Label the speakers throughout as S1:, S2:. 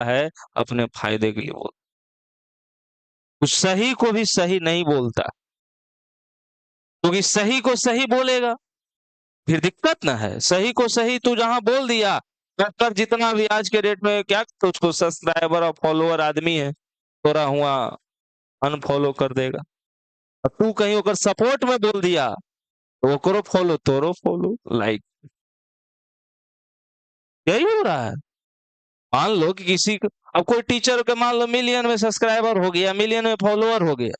S1: है अपने फायदे के लिए बोलता, कुछ सही को भी सही नहीं बोलता, क्योंकि सही को सही बोलेगा फिर दिक्कत ना है। सही को सही तू जहां बोल दिया, कर जितना भी आज के डेट में क्या तुझको सब्सक्राइबर और फॉलोअर आदमी है तोरा हुआ अनफॉलो कर देगा। और तू कहीं होकर सपोर्ट में बोल दिया तो वो करो फॉलो, तोरो फॉलो लाइक, यही हो रहा है। मान लो कि किसी को, अब कोई टीचर के मान लो मिलियन में सब्सक्राइबर हो गया, मिलियन में फॉलोअर हो गया,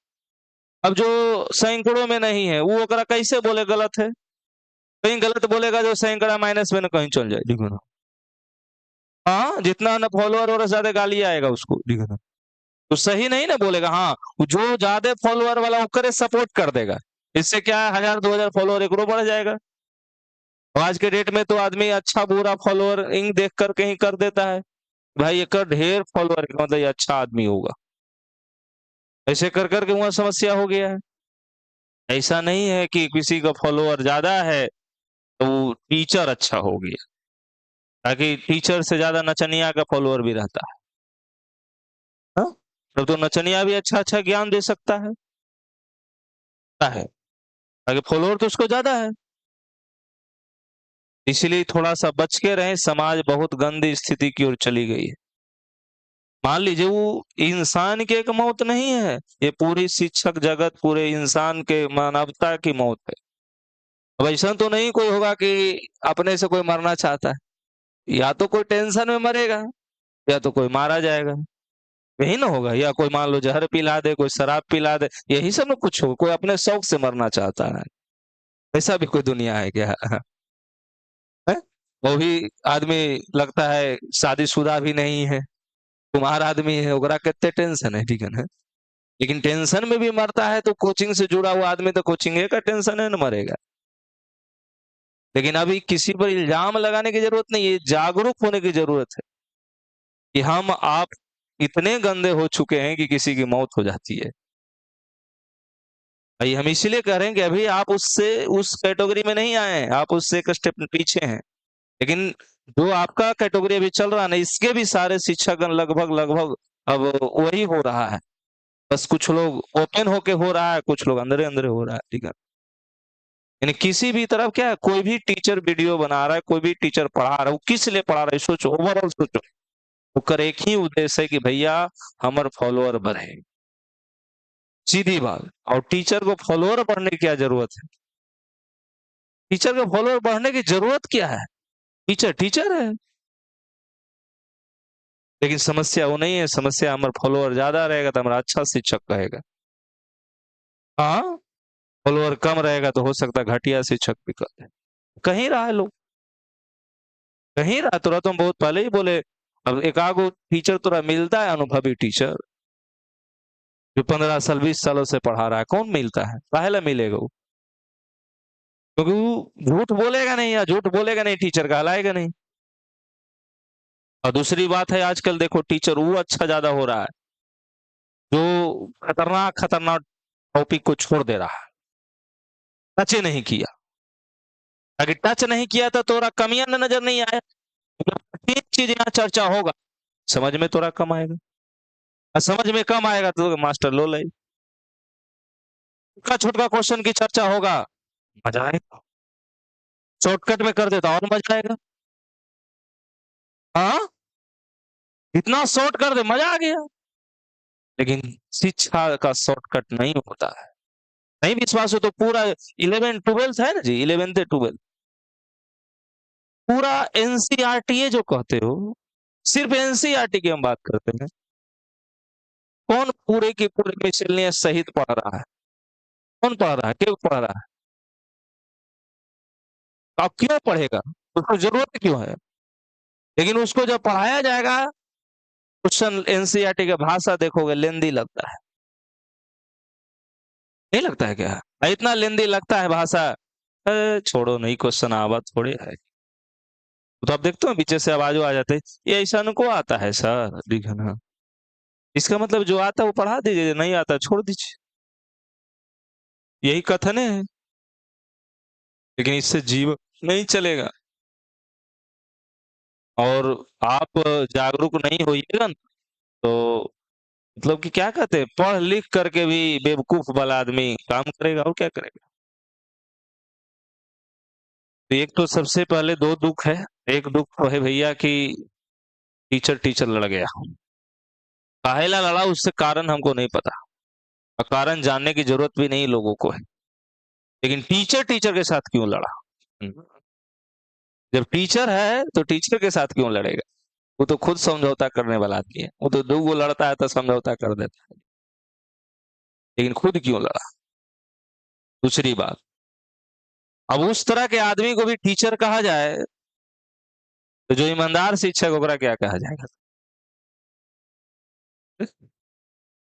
S1: अब जो सैकड़ों में नहीं है वो ओकरा कैसे बोले गलत है? कहीं गलत बोलेगा जो सैकड़ा माइनस में ना कहीं चल जाए, देखो ना। हाँ, जितना ना फॉलोअर और ज्यादा गाली आएगा उसको, देखो ना। तो सही नहीं ना बोलेगा। हाँ, जो ज्यादा फॉलोअर वाला ओकरे सपोर्ट कर देगा, इससे क्या है 1000-2000 फॉलोअर एक बढ़ जाएगा। आज के डेट में तो आदमी अच्छा बुरा फॉलोअर इंग देख कर कहीं कर देता है, भाई एक ढेर फॉलोअर मतलब ये अच्छा आदमी होगा, ऐसे कर करके वहां समस्या हो गया है। ऐसा नहीं है कि किसी का फॉलोअर ज्यादा है तो वो टीचर अच्छा हो गया, ताकि टीचर से ज्यादा नचनिया का फॉलोअर भी रहता है। हाँ? तब तो नचनिया भी अच्छा अच्छा ज्ञान दे सकता है, ताकि फॉलोअर तो उसको ज्यादा है। इसलिए थोड़ा सा बच के रहे, समाज बहुत गंदी स्थिति की ओर चली गई है। मान लीजिए वो इंसान की एक मौत नहीं है, ये पूरी शिक्षक जगत पूरे इंसान के मानवता की मौत है। अब ऐसा तो नहीं कोई होगा कि अपने से कोई मरना चाहता है, या तो कोई टेंशन में मरेगा या तो कोई मारा जाएगा, यही ना होगा। या कोई मान लो जहर पिला दे, कोई शराब पिला दे, यही सब ना कुछ हो। कोई अपने शौक से मरना चाहता है, ऐसा भी कोई दुनिया है क्या? है? वो भी आदमी लगता है शादीशुदा भी नहीं है, कुमार आदमी है, ओकरा कितने टेंशन है, ठीक है ना। लेकिन टेंशन में भी मरता है तो कोचिंग से जुड़ा हुआ आदमी तो कोचिंग का टेंशन है ना मरेगा। लेकिन अभी किसी पर इल्जाम लगाने की जरूरत नहीं है, जागरूक होने की जरूरत है कि हम आप इतने गंदे हो चुके हैं कि किसी की मौत हो जाती है। भाई हम इसीलिए कह रहे हैं कि अभी आप उससे उस कैटेगरी में नहीं आए हैं, आप उससे एक स्टेप पीछे हैं। लेकिन जो आपका कैटेगरी अभी चल रहा है ना, इसके भी सारे शिक्षागण लगभग लगभग अब वही हो रहा है। बस कुछ लोग ओपन होके हो रहा है, कुछ लोग अंदर अंदर हो रहा है, ठीक है। यानी किसी भी तरफ क्या है, कोई भी टीचर वीडियो बना रहा है, कोई भी टीचर पढ़ा रहा है, वो किस लिए पढ़ा रहा है सोचो, ओवरऑल सोचो। उसका एक ही उद्देश्य है कि भैया हमारे फॉलोअर बढ़े, सीधी बात। और टीचर को फॉलोअर बढ़ने की क्या जरूरत है? टीचर को फॉलोअर बढ़ने की जरूरत क्या है? टीचर टीचर है। लेकिन समस्या वो नहीं है, समस्या हमारा फॉलोअर ज्यादा रहेगा तो हमारा अच्छा शिक्षक कहेगा। हाँ, फॉलोअर कम रहेगा तो हो सकता है घटिया शिक्षक भी कर दे। कहीं रहा है लोग, कहीं रहा। तुरा तुम बहुत पहले ही बोले, अब एक आगो टीचर तुरा मिलता है, अनुभवी टीचर जो 15 साल 20 सालों से पढ़ा रहा है, कौन मिलता है? काहे मिलेगा वो? क्योंकि वो झूठ बोलेगा नहीं, या झूठ बोलेगा नहीं टीचर कहलाएगा नहीं। और दूसरी बात है, आजकल देखो टीचर वो अच्छा ज्यादा हो रहा है जो खतरनाक खतरनाक टॉपिक को छोड़ दे रहा है, टच ही नहीं किया। अगर टच नहीं किया तो तोरा कमियां नजर नहीं आया। तीन चीज यहाँ चर्चा होगा, समझ में तोरा कम आएगा, और समझ में कम आएगा तो मास्टर लो ले। छोटका छोटका क्वेश्चन की चर्चा होगा, मजा आएगा। शॉर्टकट में कर देता और मजा आएगा। हाँ, इतना शॉर्ट कर दे मजा आ गया। लेकिन शिक्षा का शॉर्टकट नहीं होता है। नहीं विश्वास हो तो पूरा 11th 12th है ना जी, 11th 12th पूरा एनसीईआरटी जो कहते हो, सिर्फ एनसीईआरटी की हम बात करते हैं। कौन पूरे की पूरे मिसलेनियस सहित पढ़ रहा है? कौन पढ़ रहा है? क्यों पढ़ रहा है? आप क्यों पढ़ेगा? उसको जरूरत क्यों है? लेकिन उसको जब पढ़ाया जाएगा, क्वेश्चन एनसीईआरटी का भाषा देखोगे लेंदी लगता है, नहीं लगता है क्या? इतना लेंदी लगता है भाषा। छोड़ो, नहीं क्वेश्चन आवा थोड़े है। तो आप देखते हो पीछे से आवाज आ जाते, ये ऐसा को आता है सर लिखना। इसका मतलब जो आता है वो पढ़ा दीजिए, नहीं आता छोड़ दीजिए, यही कथन है। लेकिन इससे जीव नहीं चलेगा। और आप जागरूक नहीं होइएगा न, तो मतलब कि क्या कहते हैं, पढ़ लिख करके भी बेवकूफ वाला आदमी काम करेगा और क्या करेगा। तो एक तो सबसे पहले दो दुख है। एक दुख तो है भैया कि टीचर टीचर लड़ गया। काहेला लड़ा उससे कारण हमको नहीं पता, और कारण जानने की जरूरत भी नहीं लोगों को है। लेकिन टीचर टीचर के साथ क्यों लड़ा? जब टीचर है तो टीचर के साथ क्यों लड़ेगा? वो तो खुद समझौता करने वाला आदमी है, वो तो दो वो लड़ता है तो समझौता कर देता है, लेकिन खुद क्यों लड़ा? दूसरी बात, अब उस तरह के आदमी को भी टीचर कहा जाए तो जो ईमानदार शिक्षक ओकरा क्या कहा जाएगा?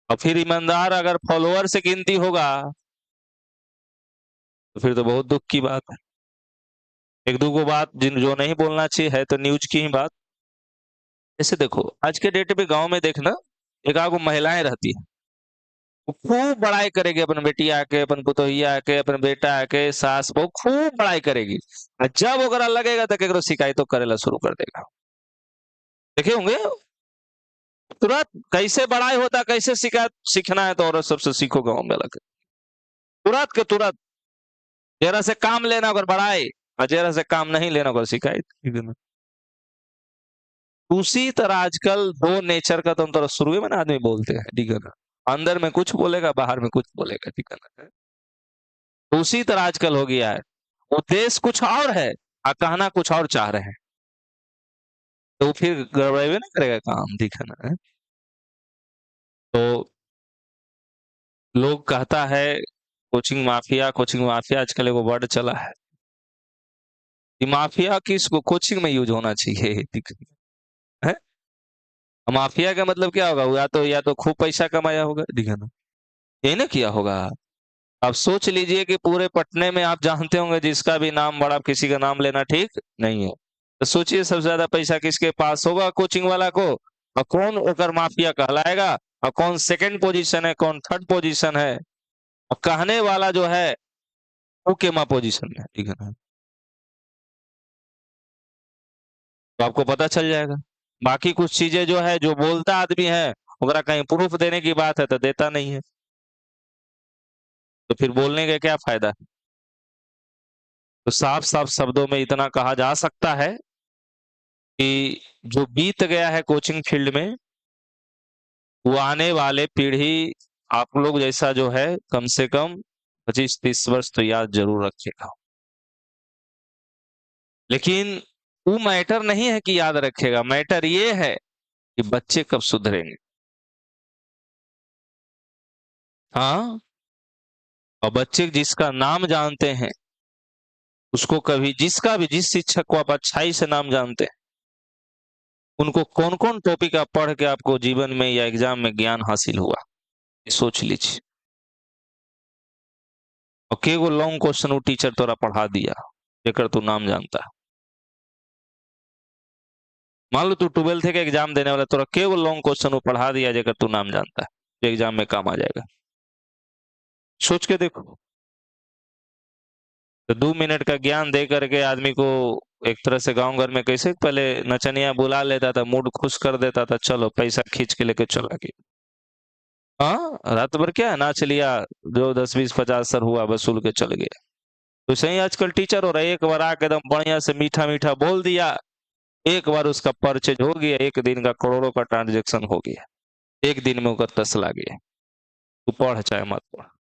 S1: और फिर ईमानदार अगर फॉलोअर से गिनती होगा तो फिर तो बहुत दुख की बात है। एक दो को बात जिन जो नहीं बोलना चाहिए है तो न्यूज की ही बात। जैसे देखो आज के डेट में गांव में देखना, एक आगो महिलाएं रहती है, वो खूब बड़ाई करेगी अपन बेटिया के, अपन पुतोहिया के, अपन बेटा के, सास बहू खूब बड़ाई करेगी। और जब ओकरा लगेगा तो केकरो शिकायतों करेला शुरू कर देगा। देखे होंगे तुरंत कैसे बड़ाई होता, कैसे शिकायत सीखना है तो औरत सबसे सीखो गाँव में लगे, तुरंत के तुरंत। जरा से काम लेना अगर बड़ाई, और जरा से काम नहीं लेना अगर शिकायत। उसी तरह आजकल दो नेचर का तो हम तो शुरू में ना आदमी बोलते हैं, ठीक है ना, अंदर में कुछ बोलेगा बाहर में कुछ बोलेगा, ठीक है ना। तो उसी तरह आजकल हो गया है, उद्देश्य कुछ और है और कहना कुछ और चाह रहे हैं, तो फिर गड़बड़ेबे ना करेगा काम, ठीक है ना। तो लोग कहता है कोचिंग माफिया आजकल एगो वर्ड चला है कि माफिया किसको कोचिंग में यूज होना चाहिए, ठीक है। माफिया का मतलब क्या होगा? या तो खूब पैसा कमाया होगा, ठीक है ना, यही ना किया होगा। अब सोच लीजिए कि पूरे पटने में आप जानते होंगे जिसका भी नाम बड़ा, किसी का नाम लेना ठीक नहीं है, तो सोचिए सबसे ज्यादा पैसा किसके पास होगा? कोचिंग वाला को। और कौन ओकर माफिया कहलाएगा, और कौन सेकंड पोजीशन है, कौन थर्ड पोजीशन है, और कहने वाला जो है वो केमा पोजीशन में है, ठीक है ना। तो आपको पता चल जाएगा। बाकी कुछ चीजें जो है, जो बोलता आदमी है, अगर कहीं प्रूफ देने की बात है तो देता नहीं है, तो फिर बोलने का क्या फायदा? तो साफ साफ शब्दों में इतना कहा जा सकता है कि जो बीत गया है कोचिंग फील्ड में, वो आने वाले पीढ़ी आप लोग जैसा जो है कम से कम 25-30 वर्ष तो याद जरूर रखेगा। लेकिन वो मैटर नहीं है कि याद रखेगा, मैटर ये है कि बच्चे कब सुधरेंगे। हाँ, और बच्चे जिसका नाम जानते हैं उसको कभी, जिस शिक्षक को आप अच्छाई से नाम जानते हैं, उनको कौन कौन टॉपिक आप पढ़ के आपको जीवन में या एग्जाम में ज्ञान हासिल हुआ, ये सोच लीजिए। और के वो लॉन्ग क्वेश्चन वो टीचर तोरा पढ़ा दिया जेकर तू नाम जानता है। मान लो तू 12th के एग्जाम देने वाला, तोरा के वो लॉन्ग क्वेश्चन वो पढ़ा दिया जेकर तू नाम जानता है, जो एग्जाम में काम आ जाएगा। सोच के देखो। तो 2 मिनट का ज्ञान दे करके आदमी को एक तरह से गांव घर में कैसे पहले नचनिया बुला लेता था, मूड खुश कर देता था, चलो पैसा खींच के लेके चला गया। हाँ, रात भर क्या नाच लिया, जो 10-20-50 सर हुआ वसूल के चल गया। तो सही आजकल टीचर हो रहा है, एक बार आके एकदम बढ़िया से मीठा मीठा बोल दिया, एक बार उसका परचेज हो गया, एक दिन का करोड़ों का ट्रांजेक्शन हो गया, एक दिन में उसका 10 लाख गया। तू पढ़ चाहे मत पढ़।